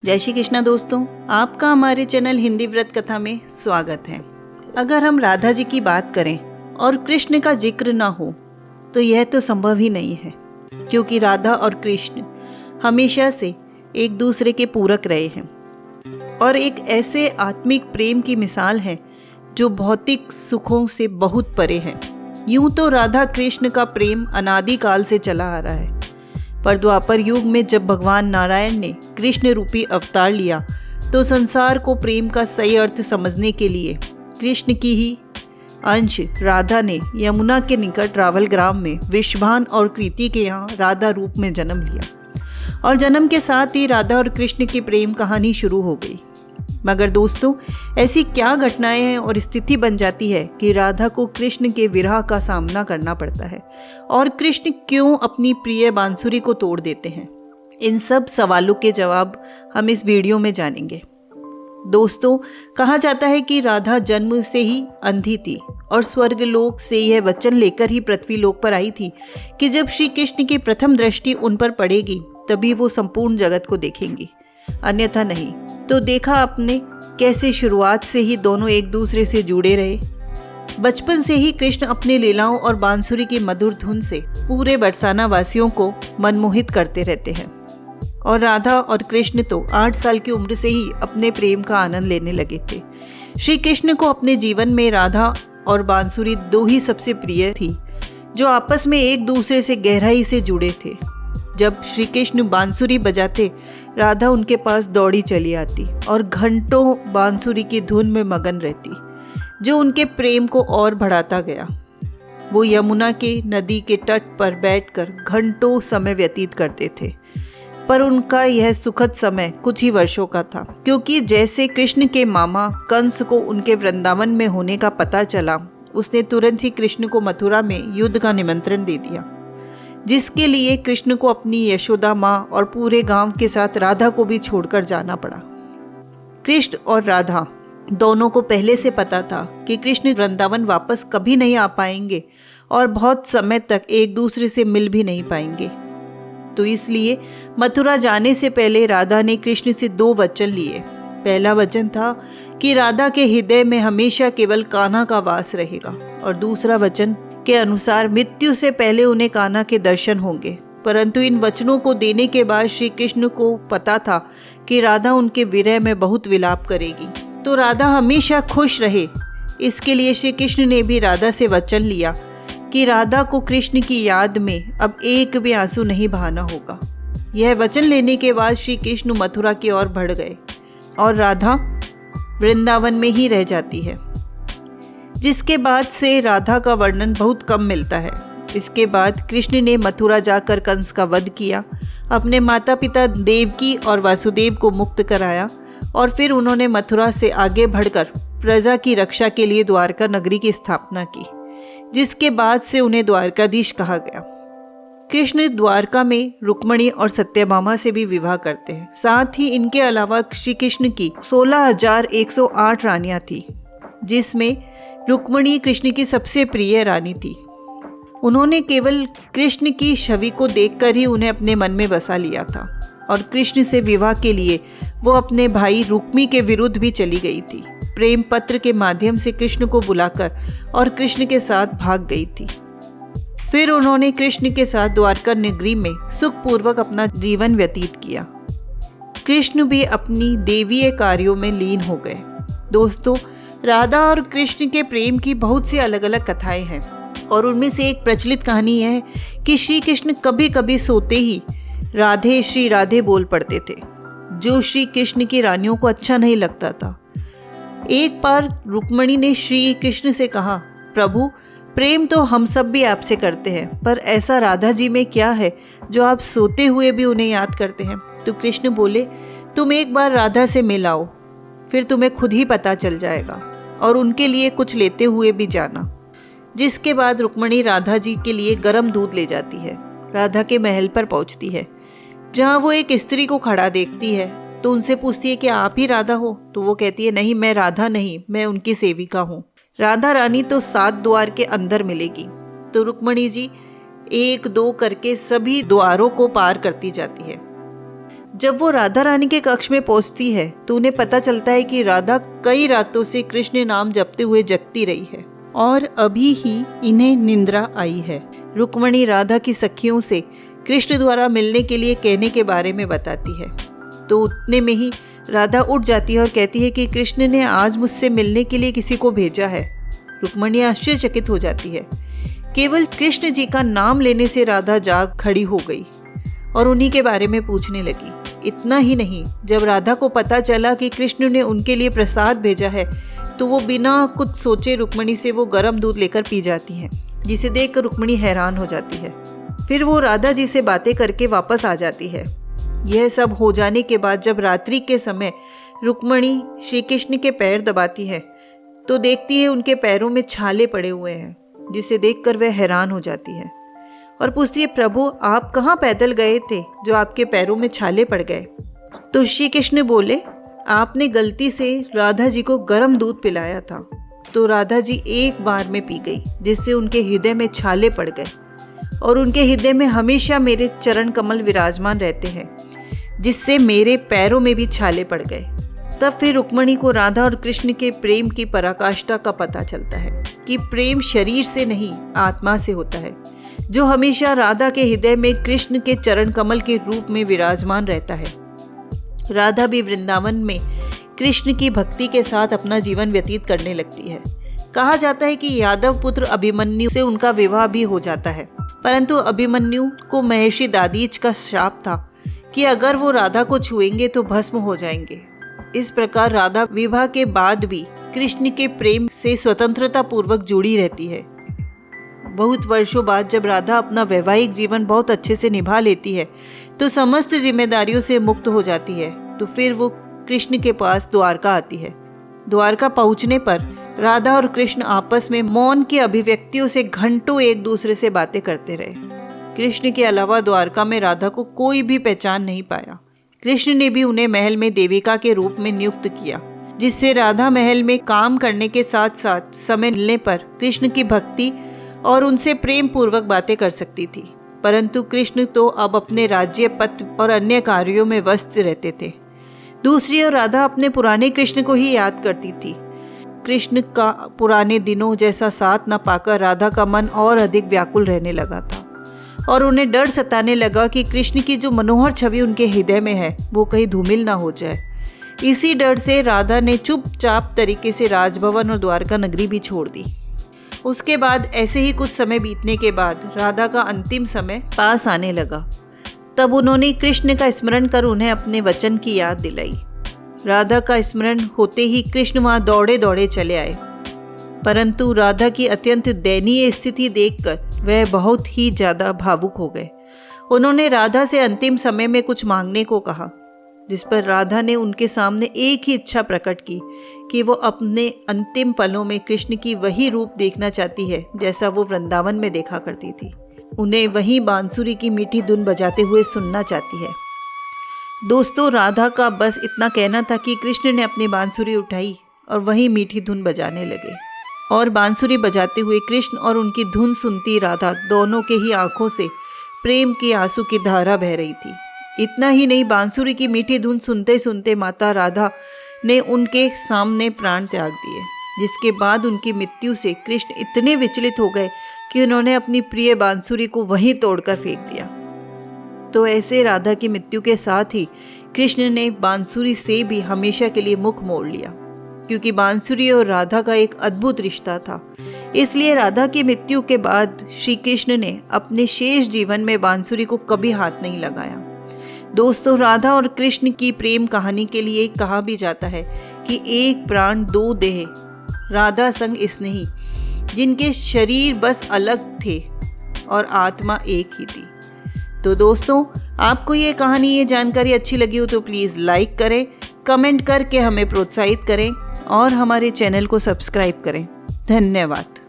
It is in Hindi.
जय श्री कृष्णा दोस्तों, आपका हमारे चैनल हिंदी व्रत कथा में स्वागत है। अगर हम राधा जी की बात करें और कृष्ण का जिक्र ना हो तो यह तो संभव ही नहीं है, क्योंकि राधा और कृष्ण हमेशा से एक दूसरे के पूरक रहे हैं और एक ऐसे आत्मिक प्रेम की मिसाल है जो भौतिक सुखों से बहुत परे है। यूं तो राधा कृष्ण का प्रेम अनादिकाल से चला आ रहा है, पर द्वापर युग में जब भगवान नारायण ने कृष्ण रूपी अवतार लिया तो संसार को प्रेम का सही अर्थ समझने के लिए कृष्ण की ही अंश राधा ने यमुना के निकट रावल ग्राम में वृषभान और कृति के यहाँ राधा रूप में जन्म लिया और जन्म के साथ ही राधा और कृष्ण की प्रेम कहानी शुरू हो गई। मगर दोस्तों, ऐसी क्या घटनाएं हैं और स्थिति बन जाती है कि राधा को कृष्ण के विरह का सामना करना पड़ता है और कृष्ण क्यों अपनी प्रिय बांसुरी को तोड़ देते हैं? इन सब सवालों के जवाब हम इस वीडियो में जानेंगे। दोस्तों, कहा जाता है कि राधा जन्म से ही अंधी थी और स्वर्गलोक से यह वचन लेकर ही पृथ्वी लोक पर आई थी कि जब श्री कृष्ण की प्रथम दृष्टि उन पर पड़ेगी तभी वो संपूर्ण जगत को देखेंगी, अन्यथा नहीं। तो देखा आपने कैसे शुरुआत से ही दोनों एक दूसरे से जुड़े रहे। बचपन से ही कृष्ण अपनी लीलाओं और बांसुरी की मधुर धुन से पूरे बरसाना वासियों को मनमोहित करते रहते हैं और राधा और कृष्ण तो 8 साल की उम्र से ही अपने प्रेम का आनंद लेने लगे थे। श्री कृष्ण को अपने जीवन में राधा और बांसुरी दो ही सबसे प्रिय थी, जो आपस में एक दूसरे से गहराई से जुड़े थे। जब श्री कृष्ण बांसुरी बजाते, राधा उनके पास दौड़ी चली आती और घंटों बांसुरी की धुन में मगन रहती, जो उनके प्रेम को और बढ़ाता गया। वो यमुना के नदी के तट पर बैठकर घंटों समय व्यतीत करते थे, पर उनका यह सुखद समय कुछ ही वर्षों का था, क्योंकि जैसे कृष्ण के मामा कंस को उनके वृंदावन में होने का पता चला, उसने तुरंत ही कृष्ण को मथुरा में युद्ध का निमंत्रण दे दिया, जिसके लिए कृष्ण को अपनी यशोदा माँ और पूरे गांव के साथ राधा को भी छोड़कर जाना पड़ा। कृष्ण और राधा दोनों को पहले से पता था कि कृष्ण वृंदावन वापस कभी नहीं आ पाएंगे और बहुत समय तक एक दूसरे से मिल भी नहीं पाएंगे। तो इसलिए मथुरा जाने से पहले राधा ने कृष्ण से 2 वचन लिए। पहला वचन था कि राधा के हृदय में हमेशा केवल कान्हा का वास रहेगा और दूसरा वचन के अनुसार मृत्यु से पहले उन्हें कान्हा के दर्शन होंगे। परंतु इन वचनों को देने के बाद श्री कृष्ण को पता था कि राधा उनके विरह में बहुत विलाप करेगी, तो राधा हमेशा खुश रहे। इसके लिए श्री कृष्ण ने भी राधा से वचन लिया कि राधा को कृष्ण की याद में अब एक भी आंसू नहीं बहाना होगा। यह वचन लेने के बाद श्री कृष्ण मथुरा की ओर बढ़ गए और राधा वृंदावन में ही रह जाती है, जिसके बाद से राधा का वर्णन बहुत कम मिलता है। इसके बाद कृष्ण ने मथुरा जाकर कंस का वध किया, अपने माता पिता देवकी और वासुदेव को मुक्त कराया और फिर उन्होंने मथुरा से आगे बढ़कर प्रजा की रक्षा के लिए द्वारका नगरी की स्थापना की, जिसके बाद से उन्हें द्वारकाधीश कहा गया। कृष्ण द्वारका में रुक्मणी और सत्यभामा से भी विवाह करते हैं। साथ ही इनके अलावा श्री कृष्ण की 16,108 रानियां थी, जिसमें रुक्मणी कृष्ण की सबसे प्रिय रानी थी। उन्होंने केवल कृष्ण की छवि को देखकर ही उन्हें अपने मन में बसा लिया था और कृष्ण से विवाह के लिए वो अपने भाई रुक्मी के विरुद्ध भी चली गई थी। प्रेम पत्र के माध्यम से कृष्ण को बुलाकर और कृष्ण के साथ भाग गई थी। फिर उन्होंने कृष्ण के साथ द्वारका नगरी में सुखपूर्वक अपना जीवन व्यतीत किया। कृष्ण भी अपनी देवीय कार्यों में लीन हो गए। दोस्तों, राधा और कृष्ण के प्रेम की बहुत सी अलग अलग कथाएं हैं और उनमें से एक प्रचलित कहानी है कि श्री कृष्ण कभी कभी सोते ही राधे श्री राधे बोल पड़ते थे, जो श्री कृष्ण की रानियों को अच्छा नहीं लगता था। एक बार रुक्मणी ने श्री कृष्ण से कहा, प्रभु, प्रेम तो हम सब भी आपसे करते हैं, पर ऐसा राधा जी में क्या है जो आप सोते हुए भी उन्हें याद करते हैं? तो कृष्ण बोले, तुम एक बार राधा से मिल आओ, फिर तुम्हें खुद ही पता चल जाएगा और उनके लिए कुछ लेते हुए भी जाना। जिसके बाद रुक्मणी राधा जी के लिए गर्म दूध ले जाती है। राधा के महल पर पहुंचती है, जहां वो एक स्त्री को खड़ा देखती है तो उनसे पूछती है कि आप ही राधा हो? तो वो कहती है, नहीं, मैं राधा नहीं, मैं उनकी सेविका हूँ। राधा रानी तो 7 द्वार के अंदर मिलेगी। तो रुक्मणी जी 1-2 करके सभी द्वारों को पार करती जाती है। जब वो राधा रानी के कक्ष में पहुंचती है तो उन्हें पता चलता है कि राधा कई रातों से कृष्ण नाम जपते हुए जगती रही है और अभी ही इन्हें निंद्रा आई है। रुक्मणी राधा की सखियों से कृष्ण द्वारा मिलने के लिए कहने के बारे में बताती है, तो उतने में ही राधा उठ जाती है और कहती है कि कृष्ण ने आज मुझसे मिलने के लिए किसी को भेजा है। रुक्मणी आश्चर्यचकित हो जाती है। केवल कृष्ण जी का नाम लेने से राधा जाग खड़ी हो गई और उन्हीं के बारे में पूछने लगी। इतना ही नहीं, जब राधा को पता चला कि कृष्ण ने उनके लिए प्रसाद भेजा है तो वो बिना कुछ सोचे रुक्मणी से वो गर्म दूध लेकर पी जाती हैं, जिसे देखकर रुक्मणी हैरान हो जाती है। फिर वो राधा जी से बातें करके वापस आ जाती है। यह सब हो जाने के बाद जब रात्रि के समय रुक्मणी श्री कृष्ण के पैर दबाती है तो देखती है उनके पैरों में छाले पड़े हुए हैं, जिसे देखकर वह हैरान हो जाती है और पूछती है, प्रभु आप कहाँ पैदल गए थे जो आपके पैरों में छाले पड़ गए? तो श्री कृष्ण बोले, आपने गलती से राधा जी को गर्म दूध पिलाया था। तो राधा जी एक बार में पी गई, जिससे उनके हृदय में छाले पड़ गए और उनके हृदय में हमेशा मेरे चरण कमल विराजमान रहते हैं, जिससे मेरे पैरों में भी छाले पड़ गए। तब फिर रुक्मणी को राधा और कृष्ण के प्रेम की पराकाष्ठा का पता चलता है कि प्रेम शरीर से नहीं आत्मा से होता है, जो हमेशा राधा के हृदय में कृष्ण के चरण कमल के रूप में विराजमान रहता है। राधा भी वृंदावन में कृष्ण की भक्ति के साथ अपना जीवन व्यतीत करने लगती है। कहा जाता है कि यादव पुत्र अभिमन्यु से उनका विवाह भी हो जाता है, परंतु अभिमन्यु को महर्षि दादीच का श्राप था कि अगर वो राधा को छुएंगे तो भस्म हो जाएंगे। इस प्रकार राधा विवाह के बाद भी कृष्ण के प्रेम से स्वतंत्रता पूर्वक जुड़ी रहती है। बहुत वर्षों बाद जब राधा अपना वैवाहिक जीवन बहुत अच्छे से निभा लेती है तो समस्त जिम्मेदारियों से मुक्त हो जाती है। तो फिर वो कृष्ण के पास द्वारका आती है। द्वारका पहुंचने पर राधा और कृष्ण आपस में मौन की अभिव्यक्तियों से घंटों एक दूसरे से बातें करते रहे। कृष्ण के अलावा द्वारका में राधा को कोई भी पहचान नहीं पाया। कृष्ण ने भी उन्हें महल में देविका के रूप में नियुक्त किया, जिससे राधा महल में काम करने के साथ साथ समय मिलने पर कृष्ण की भक्ति और उनसे प्रेम पूर्वक बातें कर सकती थी। परंतु कृष्ण तो अब अपने राज्य पद और अन्य कार्यों में व्यस्त रहते थे। दूसरी ओर राधा अपने पुराने कृष्ण को ही याद करती थी। कृष्ण का पुराने दिनों जैसा साथ न पाकर राधा का मन और अधिक व्याकुल रहने लगा था और उन्हें डर सताने लगा कि कृष्ण की जो मनोहर छवि उनके हृदय में है वो कहीं धूमिल ना हो जाए। इसी डर से राधा ने चुपचाप तरीके से राजभवन और द्वारका नगरी भी छोड़ दी। उसके बाद ऐसे ही कुछ समय बीतने के बाद राधा का अंतिम समय पास आने लगा। तब उन्होंने कृष्ण का स्मरण कर उन्हें अपने वचन की याद दिलाई। राधा का स्मरण होते ही कृष्ण वहां दौड़े दौड़े चले आए, परंतु राधा की अत्यंत दयनीय स्थिति देखकर वह बहुत ही ज्यादा भावुक हो गए। उन्होंने राधा से अंतिम समय में कुछ मांगने को कहा, जिस पर राधा ने उनके सामने एक ही इच्छा प्रकट की कि वो अपने अंतिम पलों में कृष्ण की वही रूप देखना चाहती है जैसा वो वृंदावन में देखा करती थी। उन्हें वही बांसुरी की मीठी धुन बजाते हुए सुनना चाहती है। दोस्तों, राधा का बस इतना कहना था कि कृष्ण ने अपनी बांसुरी उठाई और वही मीठी धुन बजाने लगे और बांसुरी बजाते हुए कृष्ण और उनकी धुन सुनती राधा दोनों के ही आंखों से प्रेम की आंसू की धारा बह रही थी। इतना ही नहीं, बांसुरी की मीठी धुन सुनते सुनते माता राधा ने उनके सामने प्राण त्याग दिए, जिसके बाद उनकी मृत्यु से कृष्ण इतने विचलित हो गए कि उन्होंने अपनी प्रिय बांसुरी को वहीं तोड़कर फेंक दिया। तो ऐसे राधा की मृत्यु के साथ ही कृष्ण ने बांसुरी से भी हमेशा के लिए मुख मोड़ लिया, क्योंकि बांसुरी और राधा का एक अद्भुत रिश्ता था। इसलिए राधा की मृत्यु के बाद श्री कृष्ण ने अपने शेष जीवन में बांसुरी को कभी हाथ नहीं लगाया। दोस्तों, राधा और कृष्ण की प्रेम कहानी के लिए कहा भी जाता है कि एक प्राण दो देह, राधा संग स्नेही, जिनके शरीर बस अलग थे और आत्मा एक ही थी। तो दोस्तों, आपको ये कहानी, ये जानकारी अच्छी लगी हो तो प्लीज़ लाइक करें, कमेंट करके हमें प्रोत्साहित करें और हमारे चैनल को सब्सक्राइब करें। धन्यवाद।